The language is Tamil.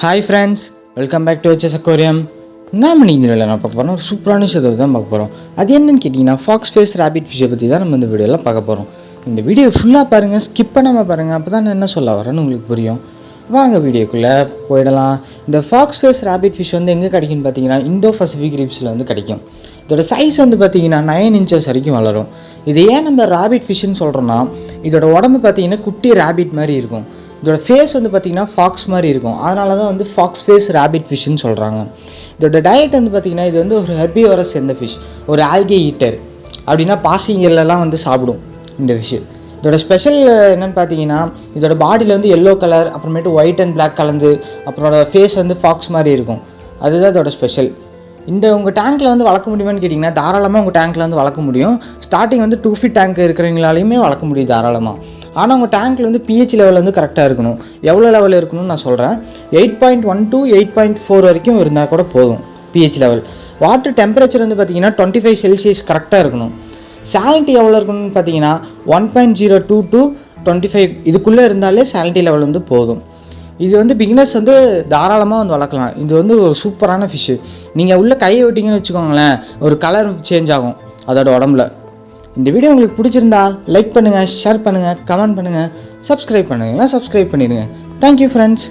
Hi friends, welcome back to HS aquarium. நாம் நீங்கள் நான் பார்க்க போகிறோம், ஒரு சூப்பரான விஷயத்தை தான் பார்க்க போகிறோம். அது என்னன்னு கேட்டிங்கன்னா, ஃபாக்ஸ் ஃபேஸ் ரேபிட் ஃபிஷ்ஷை பற்றி தான் நம்ம இந்த வீடியோவில் பார்க்க போகிறோம். இந்த வீடியோ ஃபுல்லாக பாருங்கள், ஸ்கிப் பண்ணாமல் பாருங்கள், அப்போ தான் நான் என்ன சொல்ல வரேன்னு உங்களுக்கு புரியும். வாங்க வீடியோக்குள்ளே போயிடலாம். இந்த ஃபாக்ஸ் ஃபேஸ் ரேபிட் ஃபிஷ் வந்து எங்கே கிடைக்குன்னு பார்த்தீங்கன்னா, இந்தோ பசிபிக் ரீஃப்ஸில் வந்து கிடைக்கும். இதோட சைஸ் வந்து பார்த்திங்கன்னா 9 இன்ச்சஸ் வரைக்கும் வளரும். இது ஏன் நம்ம ரேபிட் ஃபிஷ்ஷுன்னு சொல்கிறோன்னா, இதோட உடம்பு பார்த்திங்கன்னா குட்டி ரேபிட் மாதிரி இருக்கும். இதோட ஃபேஸ் வந்து பார்த்திங்கன்னா ஃபாக்ஸ் மாதிரி இருக்கும். அதனால தான் வந்து ஃபாக்ஸ் ஃபேஸ் ரேபிட் ஃபிஷ்ஷுன்னு சொல்கிறாங்க. இதோட டயட் வந்து பார்த்திங்கன்னா, இது வந்து ஒரு ஹெர்பிவோரஸ் சேர்ந்த ஃபிஷ், ஒரு ஆல்கே ஈட்டர். அப்படின்னா பாசிங்கெல்லாம் வந்து சாப்பிடும் இந்த ஃபிஷ்ஷு. இதோட ஸ்பெஷல் என்னென்னு பார்த்தீங்கன்னா, இதோட பாடியில் வந்து எல்லோ கலர், அப்புறமேட்டு ஒயிட் அண்ட் பிளாக் கலந்து, அப்புறம் ஃபேஸ் வந்து ஃபாக்ஸ் மாதிரி இருக்கும். அதுதான் இதோட ஸ்பெஷல். இந்த உங்கள் டேங்க்கில் வந்து வளர்க்க முடியுமான்னு கேட்டிங்கன்னா, தாராளமாக உங்கள் டேங்க்கில் வந்து வளர்க்க முடியும். ஸ்டார்டிங் வந்து 2 feet டேங்க் இருக்கிறவங்களாலையுமே வளர்க்க முடியும் தாராளமாக. ஆனால் உங்கள் டேங்க்கில் வந்து pH லெவல் வந்து கரெக்டாக இருக்கணும். எவ்வளோ லெவல் இருக்கணும்னு நான் சொல்கிறேன். 8.1 to 8.4 வரைக்கும் இருந்தால் கூட போதும் pH லெவல். வாட்டர் டெம்பரேச்சர் வந்து பார்த்திங்கன்னா 25 Celsius கரெக்டாக இருக்கணும். சாலினிட்டி எவ்வளோ இருக்கணும்னு பார்த்தீங்கன்னா 1.02 to 25 இதுக்குள்ளே இருந்தாலே சாலினிட்டி லெவல் வந்து போதும். இது வந்து பிகினர்ஸ் வந்து தாராளமாக வந்து வளர்க்கலாம். இது வந்து ஒரு சூப்பரான ஃபிஷ்ஷு. நீங்கள் உள்ளே கையை விட்டிங்கன்னு வச்சுக்கோங்களேன், ஒரு கலர் சேஞ்ச் ஆகும் அதோட உடம்புல. இந்த வீடியோ உங்களுக்கு பிடிச்சிருந்தா லைக் பண்ணுங்கள், ஷேர் பண்ணுங்கள், கமெண்ட் பண்ணுங்கள், சப்ஸ்கிரைப் பண்ணுங்கள், சப்ஸ்கிரைப் பண்ணிடுங்க. Thank you friends.